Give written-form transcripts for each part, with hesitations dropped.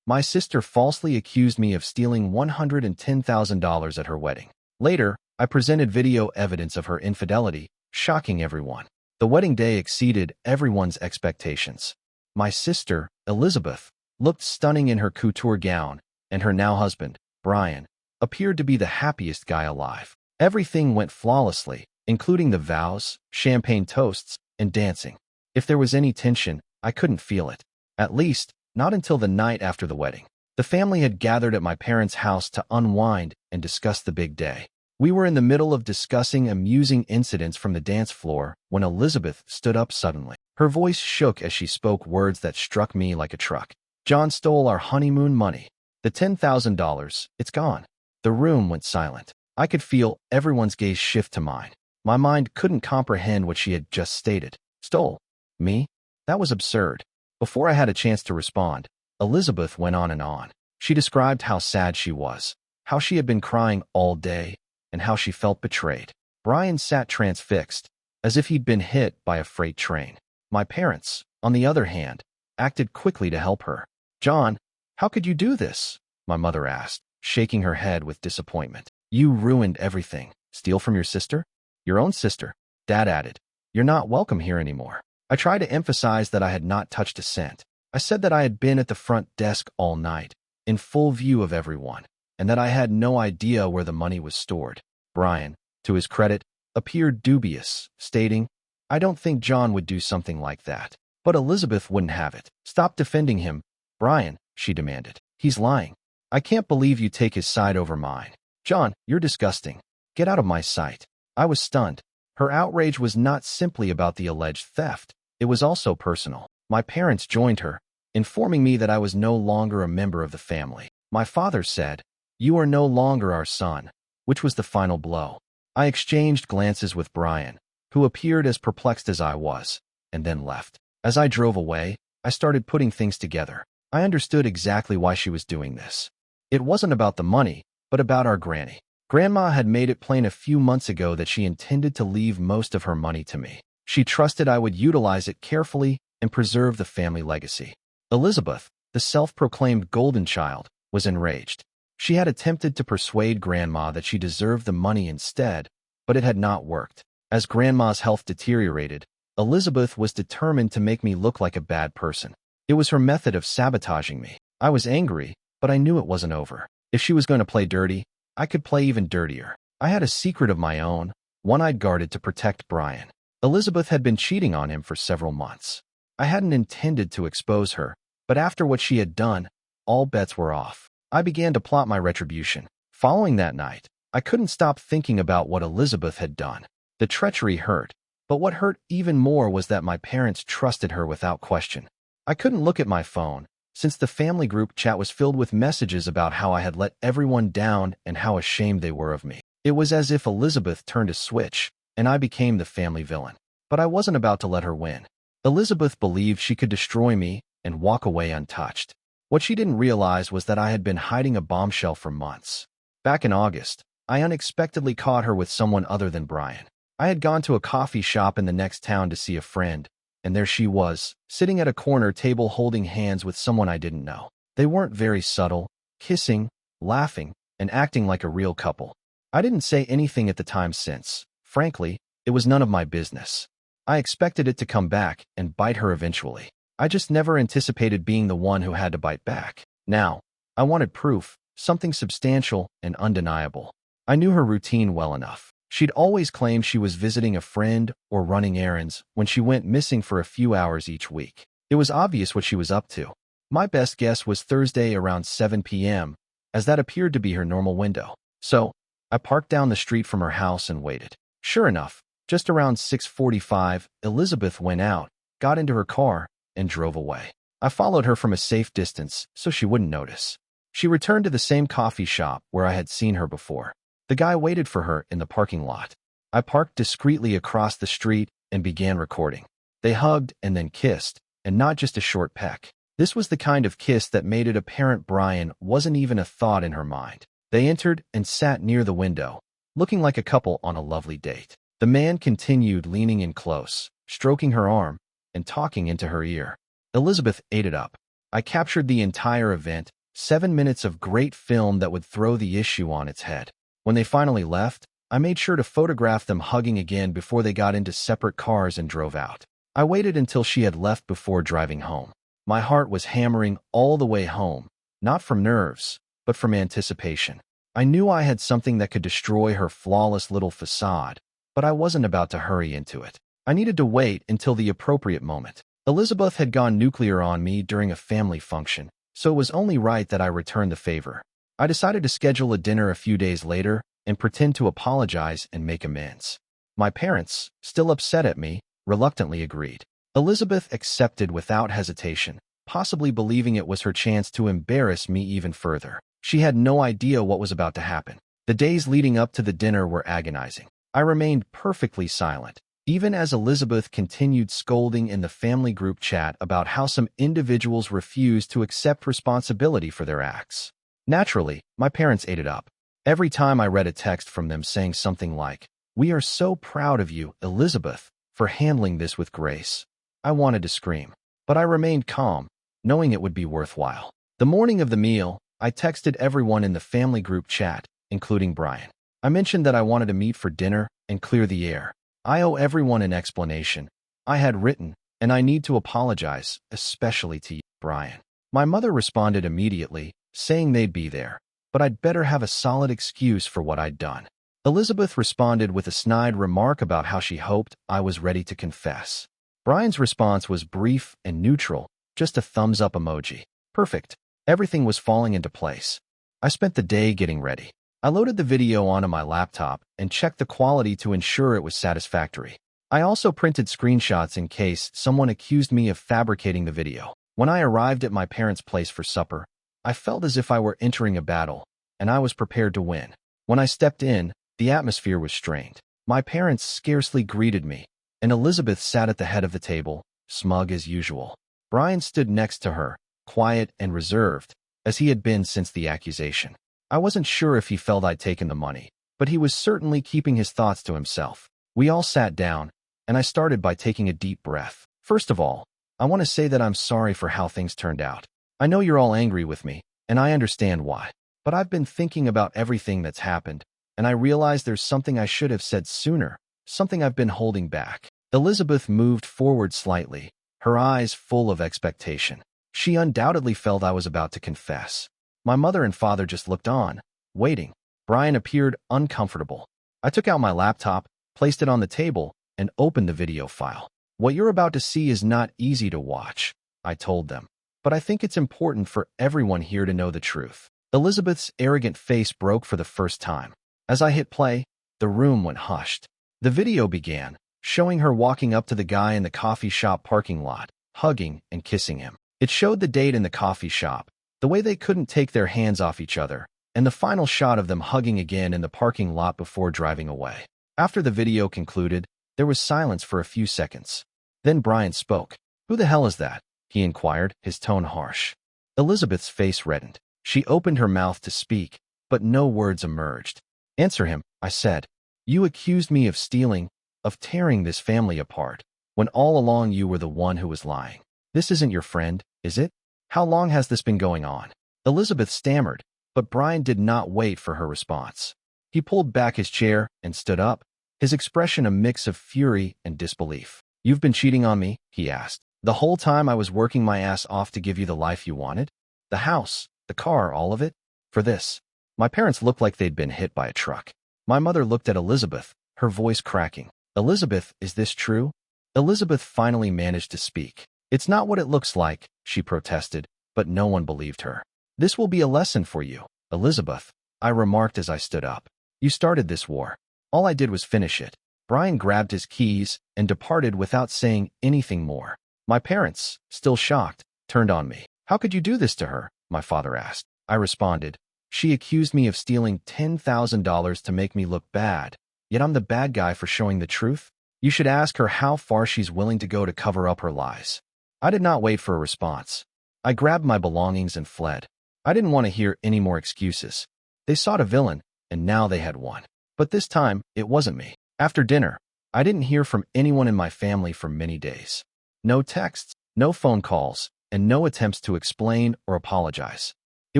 My sister falsely accused me of stealing $110,000 at her wedding. Later, I presented video evidence of her infidelity, shocking everyone. The wedding day exceeded everyone's expectations. My sister, Elizabeth, looked stunning in her couture gown, and her now husband, Brian, appeared to be the happiest guy alive. Everything went flawlessly, including the vows, champagne toasts, and dancing. If there was any tension, I couldn't feel it. At least, not until the night after the wedding. The family had gathered at my parents' house to unwind and discuss the big day. We were in the middle of discussing amusing incidents from the dance floor when Elizabeth stood up suddenly. Her voice shook as she spoke words that struck me like a truck. "John stole our honeymoon money. The $10,000, it's gone." The room went silent. I could feel everyone's gaze shift to mine. My mind couldn't comprehend what she had just stated. Stole? Me? That was absurd. Before I had a chance to respond, Elizabeth went on and on. She described how sad she was, how she had been crying all day, and how she felt betrayed. Brian sat transfixed, as if he'd been hit by a freight train. My parents, on the other hand, acted quickly to help her. "John, how could you do this?" my mother asked, shaking her head with disappointment. "You ruined everything. Steal from your sister?" "Your own sister," Dad added. "You're not welcome here anymore." I tried to emphasize that I had not touched a cent. I said that I had been at the front desk all night, in full view of everyone, and that I had no idea where the money was stored. Brian, to his credit, appeared dubious, stating, "I don't think John would do something like that." But Elizabeth wouldn't have it. "Stop defending him, Brian," she demanded. "He's lying. I can't believe you take his side over mine. John, you're disgusting. Get out of my sight." I was stunned. Her outrage was not simply about the alleged theft. It was also personal. My parents joined her, informing me that I was no longer a member of the family. My father said, "You are no longer our son," which was the final blow. I exchanged glances with Brian, who appeared as perplexed as I was, and then left. As I drove away, I started putting things together. I understood exactly why she was doing this. It wasn't about the money, but about our granny. Grandma had made it plain a few months ago that she intended to leave most of her money to me. She trusted I would utilize it carefully and preserve the family legacy. Elizabeth, the self-proclaimed golden child, was enraged. She had attempted to persuade Grandma that she deserved the money instead, but it had not worked. As Grandma's health deteriorated, Elizabeth was determined to make me look like a bad person. It was her method of sabotaging me. I was angry, but I knew it wasn't over. If she was going to play dirty, I could play even dirtier. I had a secret of my own, one I'd guarded to protect Brian. Elizabeth had been cheating on him for several months. I hadn't intended to expose her, but after what she had done, all bets were off. I began to plot my retribution. Following that night, I couldn't stop thinking about what Elizabeth had done. The treachery hurt, but what hurt even more was that my parents trusted her without question. I couldn't look at my phone, since the family group chat was filled with messages about how I had let everyone down and how ashamed they were of me. It was as if Elizabeth turned a switch, and I became the family villain. But I wasn't about to let her win. Elizabeth believed she could destroy me and walk away untouched. What she didn't realize was that I had been hiding a bombshell for months. Back in August, I unexpectedly caught her with someone other than Brian. I had gone to a coffee shop in the next town to see a friend, and there she was, sitting at a corner table holding hands with someone I didn't know. They weren't very subtle, kissing, laughing, and acting like a real couple. I didn't say anything at the time since. Frankly, it was none of my business. I expected it to come back and bite her eventually. I just never anticipated being the one who had to bite back. Now, I wanted proof, something substantial and undeniable. I knew her routine well enough. She'd always claimed she was visiting a friend or running errands when she went missing for a few hours each week. It was obvious what she was up to. My best guess was Thursday around 7 p.m., as that appeared to be her normal window. So, I parked down the street from her house and waited. Sure enough, just around 6:45, Elizabeth went out, got into her car, and drove away. I followed her from a safe distance so she wouldn't notice. She returned to the same coffee shop where I had seen her before. The guy waited for her in the parking lot. I parked discreetly across the street and began recording. They hugged and then kissed, and not just a short peck. This was the kind of kiss that made it apparent Brian wasn't even a thought in her mind. They entered and sat near the window, looking like a couple on a lovely date. The man continued leaning in close, stroking her arm, and talking into her ear. Elizabeth ate it up. I captured the entire event, 7 minutes of great film that would throw the issue on its head. When they finally left, I made sure to photograph them hugging again before they got into separate cars and drove out. I waited until she had left before driving home. My heart was hammering all the way home, not from nerves, but from anticipation. I knew I had something that could destroy her flawless little facade, but I wasn't about to hurry into it. I needed to wait until the appropriate moment. Elizabeth had gone nuclear on me during a family function, so it was only right that I return the favor. I decided to schedule a dinner a few days later and pretend to apologize and make amends. My parents, still upset at me, reluctantly agreed. Elizabeth accepted without hesitation, possibly believing it was her chance to embarrass me even further. She had no idea what was about to happen. The days leading up to the dinner were agonizing. I remained perfectly silent, even as Elizabeth continued scolding in the family group chat about how some individuals refused to accept responsibility for their acts. Naturally, my parents ate it up. Every time I read a text from them saying something like, "We are so proud of you, Elizabeth, for handling this with grace," I wanted to scream. But I remained calm, knowing it would be worthwhile. The morning of the meal, I texted everyone in the family group chat, including Brian. I mentioned that I wanted to meet for dinner and clear the air. I owe everyone an explanation. I had written, and I need to apologize, especially to you, Brian. My mother responded immediately, saying they'd be there, but I'd better have a solid excuse for what I'd done. Elizabeth responded with a snide remark about how she hoped I was ready to confess. Brian's response was brief and neutral, just a thumbs-up emoji. Perfect. Everything was falling into place. I spent the day getting ready. I loaded the video onto my laptop and checked the quality to ensure it was satisfactory. I also printed screenshots in case someone accused me of fabricating the video. When I arrived at my parents' place for supper, I felt as if I were entering a battle, and I was prepared to win. When I stepped in, the atmosphere was strained. My parents scarcely greeted me, and Elizabeth sat at the head of the table, smug as usual. Brian stood next to her, quiet and reserved, as he had been since the accusation. I wasn't sure if he felt I'd taken the money, but he was certainly keeping his thoughts to himself. We all sat down, and I started by taking a deep breath. First of all, I want to say that I'm sorry for how things turned out. I know you're all angry with me, and I understand why. But I've been thinking about everything that's happened, and I realize there's something I should have said sooner, something I've been holding back. Elizabeth moved forward slightly, her eyes full of expectation. She undoubtedly felt I was about to confess. My mother and father just looked on, waiting. Brian appeared uncomfortable. I took out my laptop, placed it on the table, and opened the video file. "What you're about to see is not easy to watch," I told them. "But I think it's important for everyone here to know the truth." Elizabeth's arrogant face broke for the first time. As I hit play, the room went hushed. The video began, showing her walking up to the guy in the coffee shop parking lot, hugging and kissing him. It showed the date in the coffee shop, the way they couldn't take their hands off each other, and the final shot of them hugging again in the parking lot before driving away. After the video concluded, there was silence for a few seconds. Then Brian spoke. "Who the hell is that?" he inquired, his tone harsh. Elizabeth's face reddened. She opened her mouth to speak, but no words emerged. "Answer him," I said. "You accused me of stealing, of tearing this family apart, when all along you were the one who was lying. This isn't your friend, is it? How long has this been going on?" Elizabeth stammered, but Brian did not wait for her response. He pulled back his chair and stood up, his expression a mix of fury and disbelief. "You've been cheating on me?" he asked. "The whole time I was working my ass off to give you the life you wanted? The house, the car, all of it? For this?" My parents looked like they'd been hit by a truck. My mother looked at Elizabeth, her voice cracking. "Elizabeth, is this true?" Elizabeth finally managed to speak. "It's not what it looks like," she protested, but no one believed her. "This will be a lesson for you, Elizabeth," I remarked as I stood up. "You started this war. All I did was finish it." Brian grabbed his keys and departed without saying anything more. My parents, still shocked, turned on me. "How could you do this to her?" my father asked. I responded, "She accused me of stealing $10,000 to make me look bad, yet I'm the bad guy for showing the truth. You should ask her how far she's willing to go to cover up her lies." I did not wait for a response. I grabbed my belongings and fled. I didn't want to hear any more excuses. They sought a villain, and now they had one. But this time, it wasn't me. After dinner, I didn't hear from anyone in my family for many days. No texts, no phone calls, and no attempts to explain or apologize. It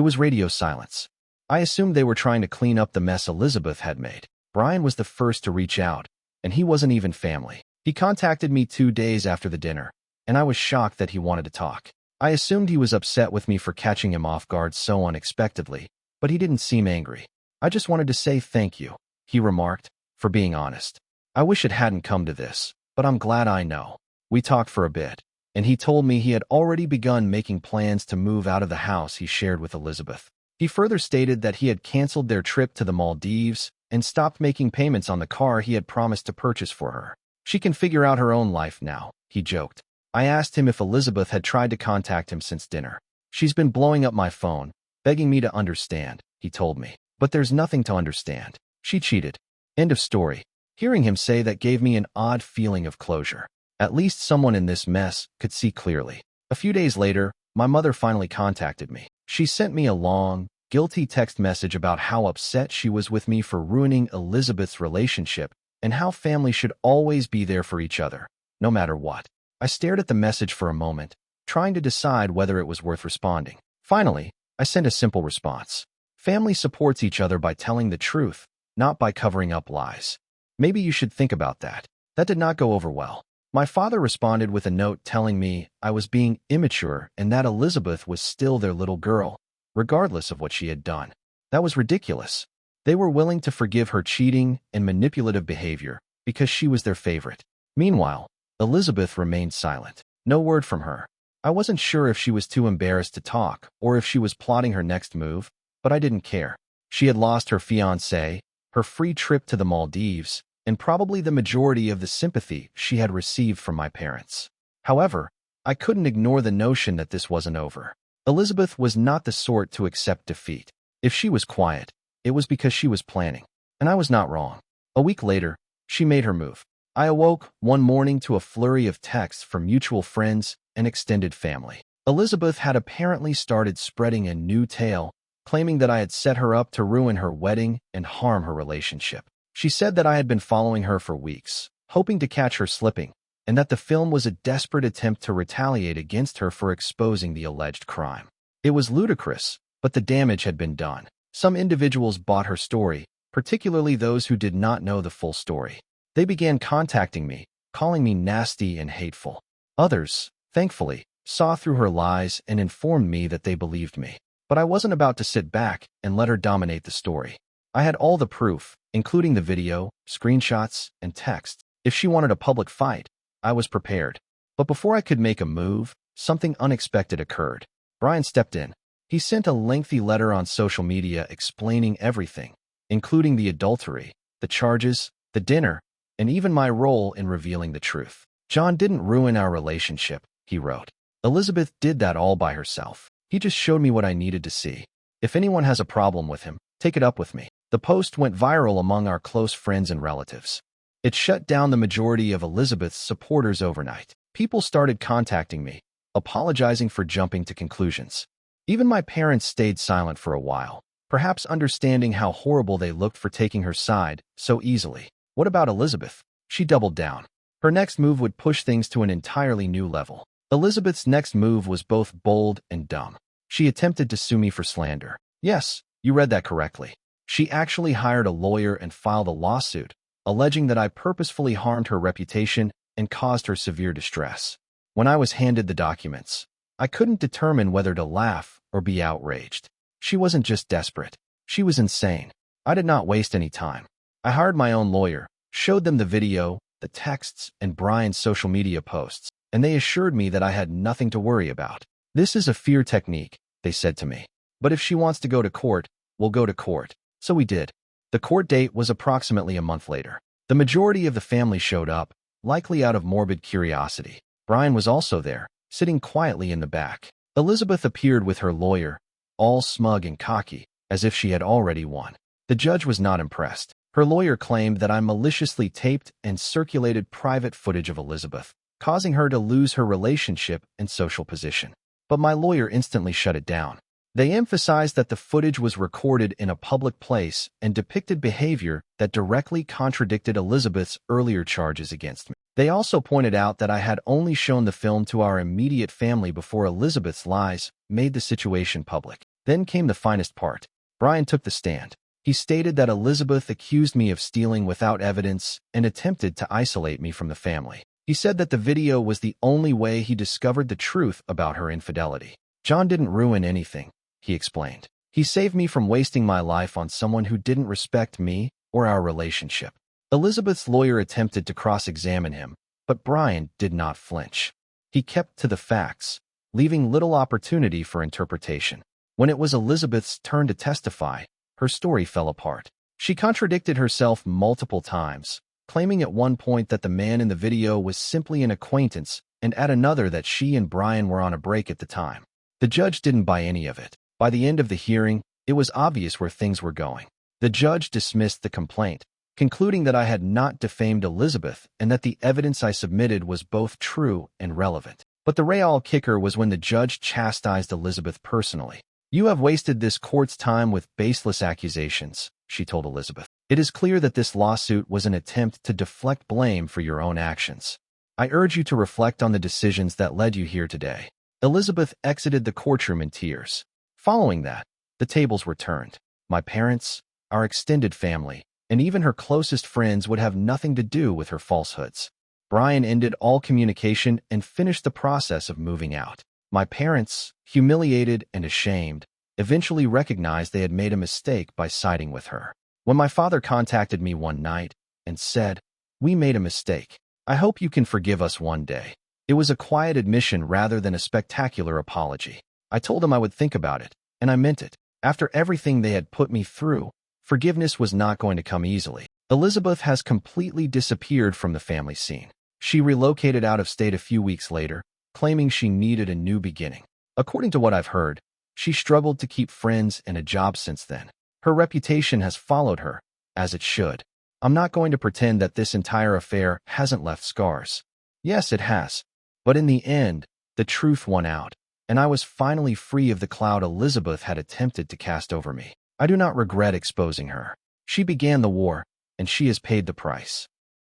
was radio silence. I assumed they were trying to clean up the mess Elizabeth had made. Brian was the first to reach out, and he wasn't even family. He contacted me 2 days after the dinner, and I was shocked that he wanted to talk. I assumed he was upset with me for catching him off guard so unexpectedly, but he didn't seem angry. "I just wanted to say thank you," he remarked, "for being honest. I wish it hadn't come to this, but I'm glad I know." We talked for a bit, and he told me he had already begun making plans to move out of the house he shared with Elizabeth. He further stated that he had canceled their trip to the Maldives and stopped making payments on the car he had promised to purchase for her. "She can figure out her own life now," he joked. I asked him if Elizabeth had tried to contact him since dinner. "She's been blowing up my phone, begging me to understand," he told me. "But there's nothing to understand. She cheated." End of story. Hearing him say that gave me an odd feeling of closure. At least someone in this mess could see clearly. A few days later, my mother finally contacted me. She sent me a long, guilty text message about how upset she was with me for ruining Elizabeth's relationship and how family should always be there for each other, no matter what. I stared at the message for a moment, trying to decide whether it was worth responding. Finally, I sent a simple response. Family supports each other by telling the truth, not by covering up lies. Maybe you should think about that. That did not go over well. My father responded with a note telling me I was being immature and that Elizabeth was still their little girl, regardless of what she had done. That was ridiculous. They were willing to forgive her cheating and manipulative behavior because she was their favorite. Meanwhile, Elizabeth remained silent. No word from her. I wasn't sure if she was too embarrassed to talk or if she was plotting her next move, but I didn't care. She had lost her fiancé, her free trip to the Maldives, and probably the majority of the sympathy she had received from my parents. However, I couldn't ignore the notion that this wasn't over. Elizabeth was not the sort to accept defeat. If she was quiet, it was because she was planning, and I was not wrong. A week later, she made her move. I awoke one morning to a flurry of texts from mutual friends and extended family. Elizabeth had apparently started spreading a new tale, claiming that I had set her up to ruin her wedding and harm her relationship. She said that I had been following her for weeks, hoping to catch her slipping, and that the film was a desperate attempt to retaliate against her for exposing the alleged crime. It was ludicrous, but the damage had been done. Some individuals bought her story, particularly those who did not know the full story. They began contacting me, calling me nasty and hateful. Others, thankfully, saw through her lies and informed me that they believed me. But I wasn't about to sit back and let her dominate the story. I had all the proof, including the video, screenshots, and text. If she wanted a public fight, I was prepared. But before I could make a move, something unexpected occurred. Brian stepped in. He sent a lengthy letter on social media explaining everything, including the adultery, the charges, the dinner, and even my role in revealing the truth. "John didn't ruin our relationship," he wrote. "Elizabeth did that all by herself. He just showed me what I needed to see. If anyone has a problem with him, take it up with me." The post went viral among our close friends and relatives. It shut down the majority of Elizabeth's supporters overnight. People started contacting me, apologizing for jumping to conclusions. Even my parents stayed silent for a while, perhaps understanding how horrible they looked for taking her side so easily. What about Elizabeth? She doubled down. Her next move would push things to an entirely new level. Elizabeth's next move was both bold and dumb. She attempted to sue me for slander. Yes, you read that correctly. She actually hired a lawyer and filed a lawsuit, alleging that I purposefully harmed her reputation and caused her severe distress. When I was handed the documents, I couldn't determine whether to laugh or be outraged. She wasn't just desperate. She was insane. I did not waste any time. I hired my own lawyer, showed them the video, the texts, and Brian's social media posts, and they assured me that I had nothing to worry about. "This is a fear technique," they said to me. "But if she wants to go to court, we'll go to court." So we did. The court date was approximately a month later. The majority of the family showed up, likely out of morbid curiosity. Brian was also there, sitting quietly in the back. Elizabeth appeared with her lawyer, all smug and cocky, as if she had already won. The judge was not impressed. Her lawyer claimed that I maliciously taped and circulated private footage of Elizabeth, causing her to lose her relationship and social position. But my lawyer instantly shut it down. They emphasized that the footage was recorded in a public place and depicted behavior that directly contradicted Elizabeth's earlier charges against me. They also pointed out that I had only shown the film to our immediate family before Elizabeth's lies made the situation public. Then came the finest part. Brian took the stand. He stated that Elizabeth accused me of stealing without evidence and attempted to isolate me from the family. He said that the video was the only way he discovered the truth about her infidelity. John didn't ruin anything, he explained. He saved me from wasting my life on someone who didn't respect me or our relationship. Elizabeth's lawyer attempted to cross-examine him, but Brian did not flinch. He kept to the facts, leaving little opportunity for interpretation. When it was Elizabeth's turn to testify, her story fell apart. She contradicted herself multiple times, claiming at one point that the man in the video was simply an acquaintance and at another that she and Brian were on a break at the time. The judge didn't buy any of it. By the end of the hearing, it was obvious where things were going. The judge dismissed the complaint, concluding that I had not defamed Elizabeth and that the evidence I submitted was both true and relevant. But the real kicker was when the judge chastised Elizabeth personally. "You have wasted this court's time with baseless accusations," she told Elizabeth. "It is clear that this lawsuit was an attempt to deflect blame for your own actions. I urge you to reflect on the decisions that led you here today." Elizabeth exited the courtroom in tears. Following that, the tables were turned. My parents, our extended family, and even her closest friends would have nothing to do with her falsehoods. Brian ended all communication and finished the process of moving out. My parents, humiliated and ashamed, eventually recognized they had made a mistake by siding with her. When my father contacted me one night and said, "We made a mistake. I hope you can forgive us one day," it was a quiet admission rather than a spectacular apology. I told him I would think about it, and I meant it. After everything they had put me through, forgiveness was not going to come easily. Elizabeth has completely disappeared from the family scene. She relocated out of state a few weeks later, claiming she needed a new beginning. According to what I've heard, she struggled to keep friends and a job since then. Her reputation has followed her, as it should. I'm not going to pretend that this entire affair hasn't left scars. Yes, it has. But in the end, the truth won out, and I was finally free of the cloud Elizabeth had attempted to cast over me. I do not regret exposing her. She began the war, and she has paid the price.